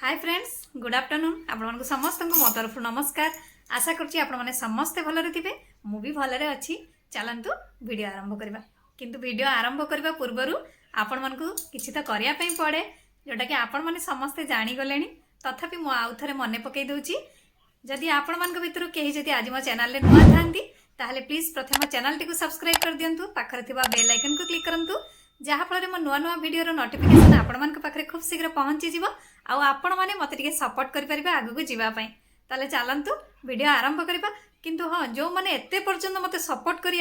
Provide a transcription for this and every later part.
Hi friends good afternoon आपण समस्त मो तरफ नमस्कार। आशा करछि आपण माने समस्ते भलरे थिबे मु भी भलरे अछि। चलंतु वीडियो आरंभ करबा किंतु वीडियो आरंभ करबा पूर्वरु आपण मानकु किछि त करिया पई पड़े जोटा कि आपण माने समस्ते जानि गलेनी। तथापि मु आउ थरे मने पकई दउछि जदि आपण मानक भितरु केही जदि आज मो चैनल ले नुआ थांती ताहले प्लीज प्रथम चैनल टिकु सब्सक्राइब कर दियंतु। पाखरे थिबा बेल आइकन को क्लिक करंतु जहाँ फल मो नुआ नुआ वीडियो नोटिफिकेशन आपण मान पाखे खूब शीघ्र पहुँची जीव आपण मैंने मत सपोर्ट करें आगू जावाई। ताले चलतु वीडियो आरंभ करवा किंतु हाँ जो मैंने एत पर्यंत मत सपोर्ट कर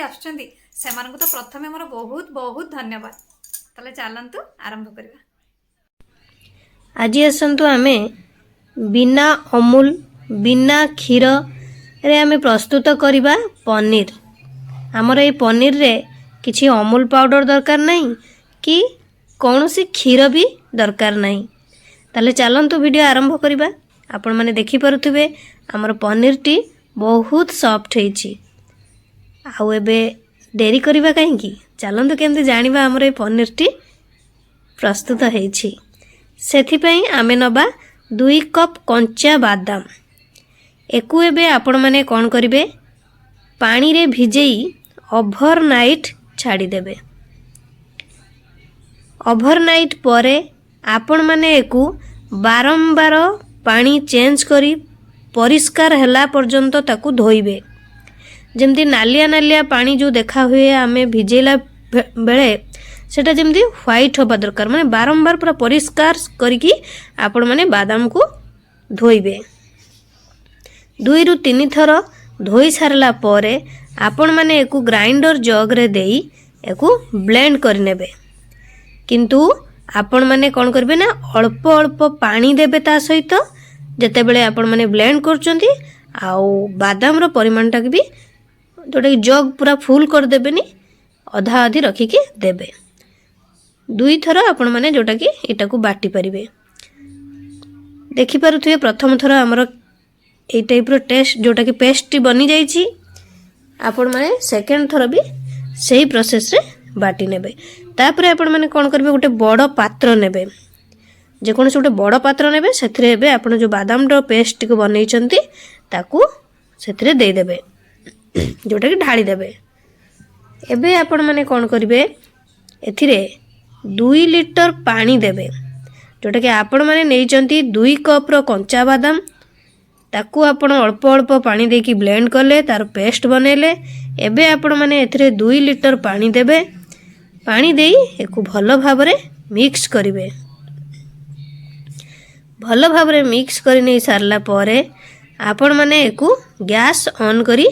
तो प्रथम मोर बहुत बहुत धन्यवाद। ताले चलतु आरंभ करवा। आज आसतु आमे बिना अमूल बिना क्षीर रे आमे प्रस्तुत करवा पनीर। आमर ये पनीर रे किछि अमूल पाउडर दरकार नहीं कि कौन सी क्षीर भी दरकार नहीं। ताले चलंतु वीडियो आरंभ करवा। आपण माने देखि पारुथिबे हमर पनीर टी बहुत सॉफ्ट हेछि। आउ एबे देरी करवा काहेकि चलंतु केमते जानिबा हमर ए पनीर टी प्रस्तुत हेछि। सेथि पई आमे नबा 2 कप कंचा बादाम। एकु एबे आपण माने कोन करिवे पानी रे भिजेई ओवरनाइट छाड़ी देबे। ओवरनाइट परे आपण माने एकु बारंबार पानी चेंज करी परिष्कार हला पर्यंत ताकू धोइबे। जेमती नालिया नालिया पानी जो देखा हुए आमे भिजेला बेले सेटा जेमती व्हाइट होबा दरकार। माने बारंबार पूरा परिष्कार करिकी आपण माने बादाम को धोइबे। 2 रु 3 थर धोई सारला परे आपण माने एकु ग्राइंडर जग रे देई एकु ब्लेंड कर नेबे। किंतु आपण माने कोन करबे ना अल्प अल्प पानी देबे ता सहित जते बेले आपण माने ब्लेंड करचंती आउ बादाम रो परिमाण टाक भी जोटा कि जग पूरा फुल कर देबेनी आधा आधी रखी के देबे। 2 थर आपण माने जोटा कि एटा को बाटी परिबे। देखि पारुथिबे प्रथम थर हमर ए टाइप रो टेस्ट जोटा कि पेस्ट बनी जाईची। आपण माने सेकंड थर भी सही प्रोसेस रे बाटी नेबे। तापरे आपण माने कोन करबे गोटे बड़ पात्र नेबे। जे कोन से गोटे बड़ पात्र नेबे सेथरे एबे आपण जो बादाम रो पेस्ट को बनैचंती ताकू सेथरे दे देबे जोटा कि ढाली देबे। एबे आपण माने कोन करबे एथिरे 2 लीटर पानी देबे जोटा कि आपण माने नैचंती 2 कप रो कंचा बादाम ताकू आपण अल्प अल्प पानी देकी ब्लेंड करले तार पेस्ट बनेले। एबे आपण माने एथिरे 2 लीटर पानी देबे। पानी देई एकु भलो भाबरे मिक्स करिवे। भलो भाबरे मिक्स करि नै सारला परे आपण माने एकु गैस ऑन करी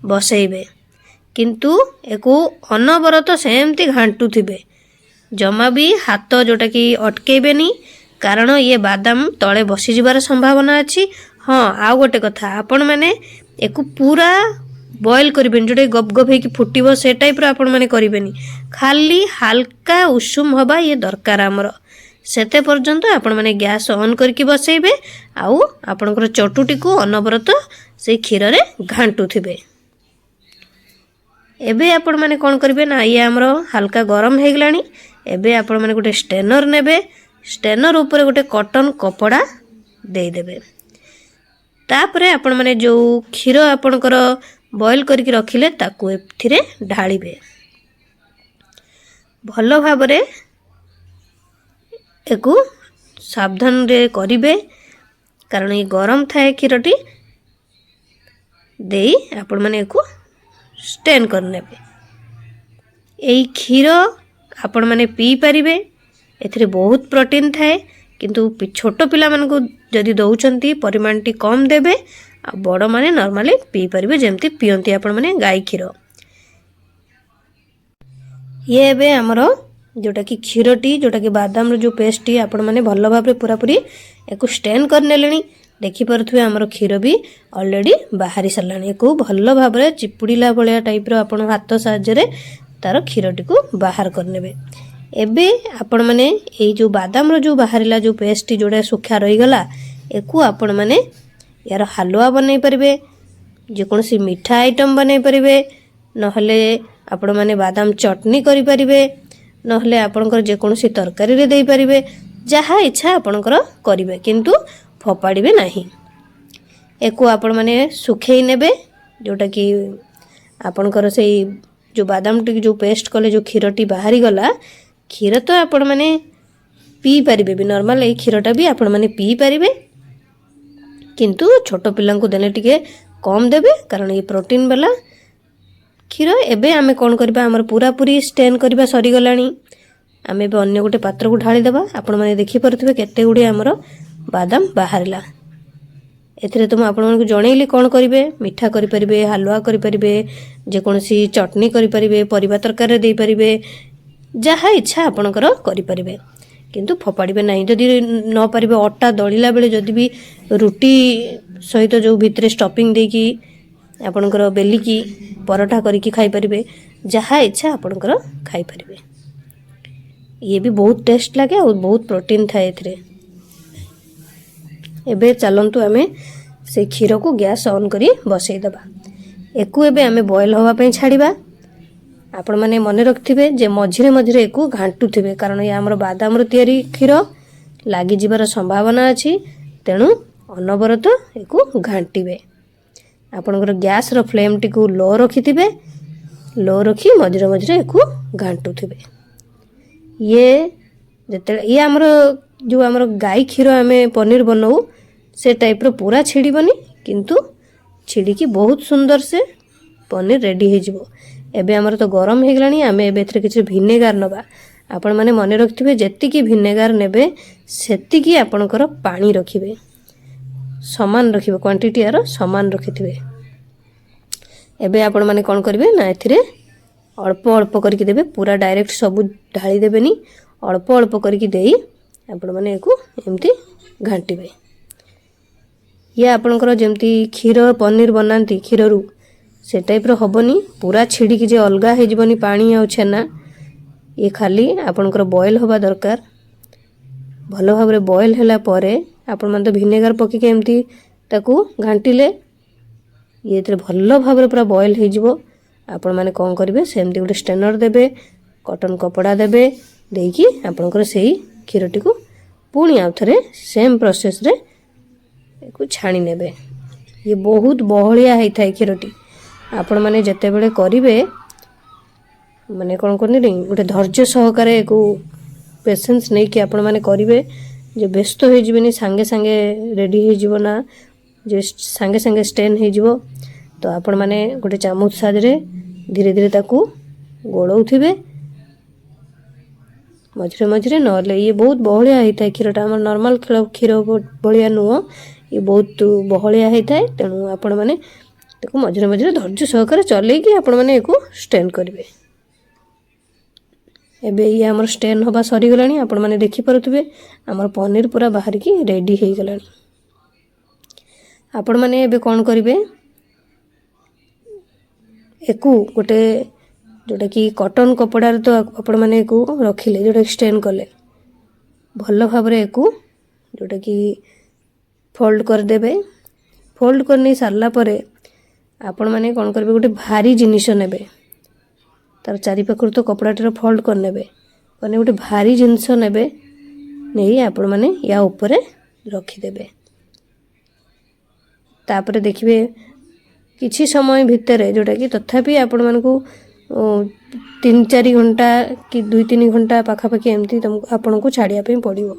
बसैबे। किंतु एकु अनवरत सेमती घांटू थिबे। जमा भी हाथ जोटा कि अटकेबेनी कारण ये बादाम तळे बसी जिबार संभावना अछि। हाँ आउ गोटे कथा आपण माने एकु पूरा बॉयल करिबेनी जोटे गप गप हेकि फुटिबो से टाइप रो आपण माने करिबेनी। खाली हल्का उषुम हबा ये दरकार हमर। सेते पर्यंत आपण माने गैस ऑन करके बसैबे आउ आपनकर चटुटी को अनवरत से क्षीर रे घांटू थिबे। एबे आपण माने कोन करिवे ना ये हमर हल्का गरम हे गलानी। एबे आपण माने गोटे स्टेनर नेबे। स्टेनर ऊपर गोटे कॉटन कपड़ा दे देबे। तापरे आपण माने जो क्षीर आपणकर बॉयल करके रखिले ताकू एथिरे ढालिबे। भलो भाबरे एकु सावधान रे करिवे कारण ये गरम थाए क्षीरटी देई आपण माने एकु स्टेन करनेबे। एई क्षीर आपण माने पी परिबे। एथिरे बहुत प्रोटीन थाए किंतु छोट पिला मन को जदि दउचंती परिमाण टी कम देबे आ बड़ माने नॉर्मली पी परिबे जेमती पियंती आपण माने गाय क्षीर। ये एबे हमरो जोटा कि क्षीरटी जोटा कि बादाम रो जो पेस्ट टी आपण माने भलो भाबरे पूरा पूरी एको स्टेन कर नेलेनी। देखि परथुवे हमरो क्षीर भी ऑलरेडी बाहरी सरलानी। एको भलो भाबरे चिपुडीला भलिया टाइप रो आपण हाथ साहाय्य रे तार क्षीरटी को बाहर कर नेबे। एबे आपण माने ए जो बादाम रो जो बाहरिला जो पेस्ट जोड़ा सुखा रही गला एको आपण माने यार हलवा बनै परिबे। जे कोनसी मीठा आइटम बनै परिबे नहले आपण माने बादाम चटनी करि परिबे नहले आपणकर जे कोनसी तरकारी रे देई परिबे। ଯାହା ଇଚ୍ଛା ଆପଣଙ୍କର କରିବେ କିନ୍ତୁ ଫୋପାଡ଼ିବେ ନାହିଁ। ଏକୁ ଆପଣମାନେ ଶୁଖେଇ ନେବେ, ଯେଉଁଟାକି ଆପଣଙ୍କର ସେଇ ଯେଉଁ ବାଦାମଟିକି ଯେଉଁ ପେଷ୍ଟ କଲେ ଯେଉଁ କ୍ଷୀରଟି ବାହାରିଗଲା, କ୍ଷୀର ତ ଆପଣମାନେ ପିଇପାରିବେ ବି, ନର୍ମାଲ୍ ଏଇ କ୍ଷୀରଟା ବି ଆପଣମାନେ ପିଇପାରିବେ, କିନ୍ତୁ ଛୋଟ ପିଲାଙ୍କୁ ଦେଲେ ଟିକେ କମ୍ ଦେବେ, କାରଣ ଏ ପ୍ରୋଟିନ୍ ବାଲା କ୍ଷୀର। ଏବେ ଆମେ କ'ଣ କରିବା, ଆମର ପୁରାପୁରି ଷ୍ଟେନ୍ କରିବା ସରିଗଲାଣି। ଆମେ ଏବେ ଅନ୍ୟ ଗୋଟେ ପାତ୍ରକୁ ଢାଳିଦେବା। ଆପଣମାନେ ଦେଖିପାରୁଥିବେ କେତେ ଗୁଡ଼ିଏ ଆମର ବାଦାମ ବାହାରିଲା। ଏଥିରେ ତ ମୁଁ ଆପଣମାନଙ୍କୁ ଜଣେଇଲି କ'ଣ କରିବେ। ମିଠା କରିପାରିବେ, ହାଲୁଆ କରିପାରିବେ, ଯେକୌଣସି ଚଟନି କରିପାରିବେ, ପରିବା ତରକାରୀରେ ଦେଇପାରିବେ, ଯାହା ଇଚ୍ଛା ଆପଣଙ୍କର କରିପାରିବେ, କିନ୍ତୁ ଫୋପାଡ଼ିବେ ନାହିଁ। ଯଦି ନ ପାରିବେ ଅଟା ଦଳିଲା ବେଳେ ଯଦି ବି ରୁଟି ସହିତ ଯେଉଁ ଭିତରେ ଷ୍ଟଫିଂ ଦେଇକି ଆପଣଙ୍କର ବେଲିକି ପରଠା କରିକି ଖାଇପାରିବେ, ଯାହା ଇଚ୍ଛା ଆପଣଙ୍କର ଖାଇପାରିବେ। ଇଏ ବି ବହୁତ ଟେଷ୍ଟ ଲାଗେ ଆଉ ବହୁତ ପ୍ରୋଟିନ୍ ଥାଏ ଏଥିରେ। ଏବେ ଚାଲନ୍ତୁ ଆମେ ସେ କ୍ଷୀରକୁ ଗ୍ୟାସ୍ ଅନ୍ କରି ବସେଇଦେବା। ଏକୁ ଏବେ ଆମେ ବଏଲ୍ ହେବା ପାଇଁ ଛାଡ଼ିବା। ଆପଣମାନେ ମନେ ରଖିଥିବେ ଯେ ମଝିରେ ମଝିରେ ଏକୁ ଘାଣ୍ଟୁଥିବେ, କାରଣ ଏ ଆମର ବାଦାମରୁ ତିଆରି କ୍ଷୀର, ଲାଗିଯିବାର ସମ୍ଭାବନା ଅଛି। ତେଣୁ ଅନବରତ ଏକୁ ଘାଣ୍ଟିବେ। ଆପଣଙ୍କର ଗ୍ୟାସ୍ର ଫ୍ଲେମ୍ଟିକୁ ଲୋ ରଖିଥିବେ, ଲୋ ରଖି ମଝିରେ ମଝିରେ ଏକୁ ଘାଣ୍ଟୁଥିବେ। ଇଏ ଆମର ଯେଉଁ ଆମର ଗାଈ କ୍ଷୀର ଆମେ ପନିର ବନାଉ ସେ ଟାଇପ୍ର ପୁରା ଛିଡ଼ିବନି, କିନ୍ତୁ ଛିଡ଼ିକି ବହୁତ ସୁନ୍ଦର ସେ ପନିର ରେଡ଼ି ହେଇଯିବ। ଏବେ ଆମର ତ ଗରମ ହେଇଗଲାଣି, ଆମେ ଏବେ ଏଥିରେ କିଛି ଭିନେଗାର ନେବା। ଆପଣମାନେ ମନେ ରଖିଥିବେ ଯେତିକି ଭିନେଗାର ନେବେ ସେତିକି ଆପଣଙ୍କର ପାଣି ରଖିବେ, ସମାନ ରଖିବେ, କ୍ୱାଣ୍ଟିଟି ଆର ସମାନ ରଖିଥିବେ। ଏବେ ଆପଣମାନେ କ'ଣ କରିବେ ନା ଏଥିରେ ଅଳ୍ପ ଅଳ୍ପ କରିକି ଦେବେ, ପୁରା ଡାଇରେକ୍ଟ ସବୁ ଢାଳି ଦେବେନି, ଅଳ୍ପ ଅଳ୍ପ କରିକି ଦେଇ ଆପଣମାନେ ଏକୁ ଏମିତି ଘାଣ୍ଟିବେ। ଇଏ ଆପଣଙ୍କର ଯେମିତି କ୍ଷୀର ପନିର ବନାନ୍ତି କ୍ଷୀରରୁ ସେ ଟାଇପ୍ର ହେବନି, ପୁରା ଛିଡ଼ିକି ଯେ ଅଲଗା ହେଇଯିବନି ପାଣି ଆଉ ଛେନା। ଇଏ ଖାଲି ଆପଣଙ୍କର ବଏଲ୍ ହେବା ଦରକାର। ଭଲ ଭାବରେ ବଏଲ୍ ହେଲା ପରେ ଆପଣମାନେ ତ ଭିନେଗାର ପକାଇକି ଏମିତି ତାକୁ ଘାଣ୍ଟିଲେ, ଇଏ ଏଥିରେ ଭଲ ଭାବରେ ପୁରା ବଏଲ୍ ହେଇଯିବ। ଆପଣମାନେ କ'ଣ କରିବେ, ସେମିତି ଗୋଟେ ଷ୍ଟ୍ରେନର୍ ଦେବେ, କଟନ୍ କପଡ଼ା ଦେବେ, ଦେଇକି ଆପଣଙ୍କର ସେଇ କ୍ଷୀରଟିକୁ ପୁଣି ଆଉ ଥରେ ସେମ୍ ପ୍ରୋସେସ୍ରେ ଏକୁ ଛାଣି ନେବେ। ଇଏ ବହୁତ ବହଳିଆ ହେଇଥାଏ କ୍ଷୀରଟି। ଆପଣମାନେ ଯେତେବେଳେ କରିବେ ମାନେ କ'ଣ କରନ୍ତି, ଗୋଟେ ଧୈର୍ଯ୍ୟ ସହକାରେ ଏକୁ ପେସେନ୍ସ ନେଇକି ଆପଣମାନେ କରିବେ, ଯେ ବ୍ୟସ୍ତ ହେଇଯିବେନି, ସାଙ୍ଗେ ସାଙ୍ଗେ ରେଡ଼ି ହେଇଯିବ ନା ଯେ ସାଙ୍ଗେ ସାଙ୍ଗେ ଷ୍ଟେନ୍ ହେଇଯିବ। ତ ଆପଣମାନେ ଗୋଟେ ଚାମଚ ସାହାଯ୍ୟରେ ଧୀରେ ଧୀରେ ତାକୁ ଗୋଳଉଥିବେ ମଝିରେ ମଝିରେ, ନହେଲେ ଇଏ ବହୁତ ବହଳିଆ ହେଇଥାଏ କ୍ଷୀରଟା। ଆମର ନର୍ମାଲ୍ କ୍ଷୀର ଭଳିଆ ନୁହଁ, ଇଏ ବହୁତ ବହଳିଆ ହେଇଥାଏ। ତେଣୁ ଆପଣମାନେ ତାକୁ ମଝିରେ ମଝିରେ ଧୈର୍ଯ୍ୟ ସହକାରେ ଚଲେଇକି ଆପଣମାନେ ଏକୁ ଷ୍ଟେନ୍ କରିବେ। ଏବେ ଇଏ ଆମର ଷ୍ଟେନ୍ ହେବା ସରିଗଲାଣି। ଆପଣମାନେ ଦେଖିପାରୁଥିବେ ଆମର ପନିର ପୁରା ବାହାରିକି ରେଡ଼ି ହେଇଗଲାଣି। ଆପଣମାନେ ଏବେ କ'ଣ କରିବେ, ଏକୁ ଗୋଟେ ଯେଉଁଟାକି କଟନ୍ କପଡ଼ାରେ ତ ଆପଣମାନେ ଏକୁ ରଖିଲେ, ଯେଉଁଟାକି ଷ୍ଟେନ୍ କଲେ, ଭଲ ଭାବରେ ଏକୁ ଯେଉଁଟାକି ଫୋଲ୍ଡ କରିଦେବେ। ଫୋଲ୍ଡ କରିନେଇ ସାରିଲା ପରେ ଆପଣମାନେ କ'ଣ କରିବେ, ଗୋଟେ ଭାରି ଜିନିଷ ନେବେ, ତାର ଚାରିପାଖରୁ ତ କପଡ଼ାଟିର ଫୋଲ୍ଡ କରିନେବେ, ମାନେ ଗୋଟେ ଭାରି ଜିନିଷ ନେବେ, ନେଇ ଆପଣମାନେ ୟା ଉପରେ ରଖିଦେବେ। ତାପରେ ଦେଖିବେ କିଛି ସମୟ ଭିତରେ, ଯେଉଁଟାକି ତଥାପି ଆପଣମାନଙ୍କୁ 3-4 ଘଣ୍ଟା କି 2-3 ଘଣ୍ଟା ପାଖାପାଖି ଏମିତି ଆପଣଙ୍କୁ ଛାଡ଼ିବା ପାଇଁ ପଡ଼ିବ।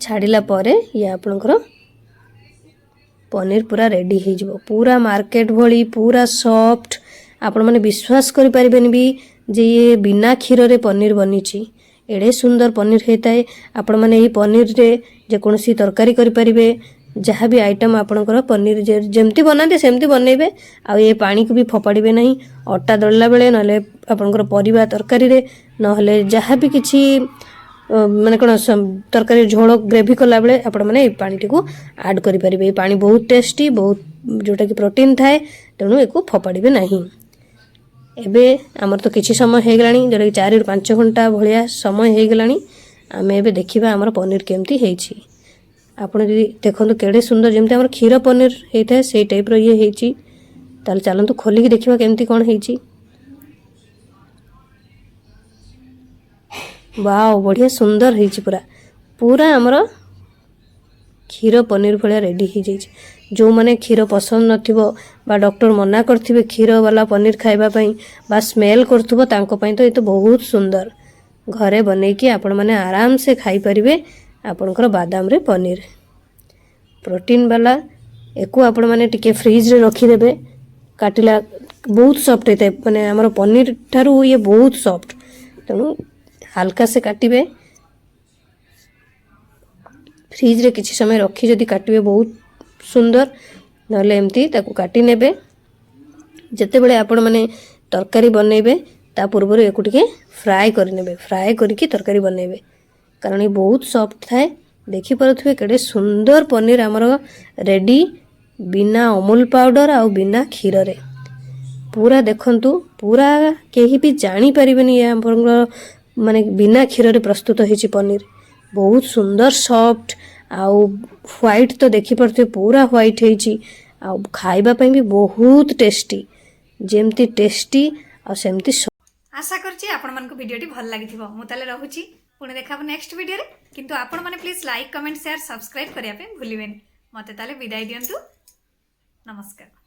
ଛାଡ଼ିଲା ପରେ ଇଏ ଆପଣଙ୍କର ପନିର ପୁରା ରେଡ଼ି ହେଇଯିବ, ପୁରା ମାର୍କେଟ ଭଳି ପୁରା ସଫ୍ଟ। ଆପଣମାନେ ବିଶ୍ୱାସ କରିପାରିବେନି ବି ଯେ ଇଏ ବିନା କ୍ଷୀରରେ ପନିର ବନିଛି। ଏଡ଼େ ସୁନ୍ଦର ପନିର ହେଇଥାଏ। ଆପଣମାନେ ଏହି ପନିରରେ ଯେକୌଣସି ତରକାରୀ କରିପାରିବେ, ଯାହା ବି ଆଇଟମ୍ ଆପଣଙ୍କର ପନିର ଯେମିତି ବନାନ୍ତି ସେମିତି ବନେଇବେ। ଆଉ ଏ ପାଣିକୁ ବି ଫୋପାଡ଼ିବେ ନାହିଁ। ଅଟା ଦଳିଲା ବେଳେ, ନହେଲେ ଆପଣଙ୍କର ପରିବା ତରକାରୀରେ, ନହେଲେ ଯାହା ବି କିଛି ମାନେ କ'ଣ ତରକାରୀ ଝୋଳ ଗ୍ରେଭି କଲାବେଳେ ଆପଣମାନେ এই ପାଣିଟିକୁ ଆଡ଼୍ କରିପାରିବେ। এই ପାଣି ବହୁତ ଟେଷ୍ଟି, ବହୁତ ଯେଉଁଟାକି ପ୍ରୋଟିନ୍ ଥାଏ, ତେଣୁ ଏକୁ ଫୋପାଡ଼ିବେ ନାହିଁ। ଏବେ ଆମର ତ କିଛି ସମୟ ହେଇଗଲାଣି, ଯେଉଁଟାକି 4-5 ଘଣ୍ଟା ଭଳିଆ ସମୟ ହେଇଗଲାଣି। ଆମେ ଏବେ ଦେଖିବା ଆମର ପନିର କେମିତି ହେଇଛି। ଆପଣ ଯଦି ଦେଖନ୍ତୁ କେଡ଼େ ସୁନ୍ଦର, ଯେମିତି ଆମର କ୍ଷୀର ପନିର ହେଇଥାଏ ସେଇ ଟାଇପ୍ର ଇଏ ହେଇଛି। ତାହେଲେ ଚାଲନ୍ତୁ ଖୋଲିକି ଦେଖିବା କେମିତି କ'ଣ ହେଇଛି। वाओ बढ़िया सुंदर ହେଇଛି पूरा पूरा ଆମର କ୍ଷୀର ପନିର ଭଳିଆ ରେଡ଼ି ହେଇଯାଇଛି। ଯେଉଁମାନେ କ୍ଷୀର ପସନ୍ଦ ନଥିବ ବା ଡକ୍ଟର ମନା କରିଥିବେ କ୍ଷୀର ବାଲା ପନିର ଖାଇବା ପାଇଁ ବା ସ୍ମେଲ୍ କରୁଥିବ ତାଙ୍କ ପାଇଁ ତ ଏ ତ ବହୁତ ସୁନ୍ଦର। ଘରେ ବନେଇକି ଆପଣମାନେ ଆରାମସେ ଖାଇପାରିବେ ଆପଣଙ୍କର ବାଦାମରେ ପନିର। ପ୍ରୋଟିନ୍ ବାଲା ୟାକୁ ଆପଣମାନେ ଟିକେ ଫ୍ରିଜରେ ରଖିଦେବେ। କାଟିଲା ବହୁତ ସଫ୍ଟ ହେଇଥାଏ, ମାନେ ଆମର ପନିର ଠାରୁ ଇଏ ବହୁତ ସଫ୍ଟ, ତେଣୁ ହାଲକା ସେ କାଟିବେ। फ्रिज्रे किसी समय रखी जदि काटिबे बहुत सुंदर, नले एमती ताकू काटी नेबे। जेतेबेले आपण माने तरकारी बनेबे ता पूर्व एको टिके फ्राए करनेबे, फ्राए करके तरकारी बनेबे, कारण ये बहुत सॉफ्ट थाए। देखि पारुथबे केडे सुंदर पनीर हमर रेडी बिना अमूल पाउडर आ बिना क्षीर रे। पूरा देखंतु पूरा केही भी जानी परिबेनी ये हमर माने बिना क्षीर रे प्रस्तुत होईची पनीर। बहुत सुंदर सॉफ्ट आउ व्हाइट तो देखि पारथे पूरा व्हाइट होईची आ खाइबा पई भी बहुत टेस्टी, जेमती टेस्टी आ सेमती। आशा करछि आपण मानको वीडियोटी भल लागिथिबो। मु ताले रहुछि पुणे देखाबो नेक्स्ट वीडियो रे, किंतु आपण माने please like comment share subscribe करिया पे भूलिबेनी। मते ताले विदाई दियंतु। नमस्कार।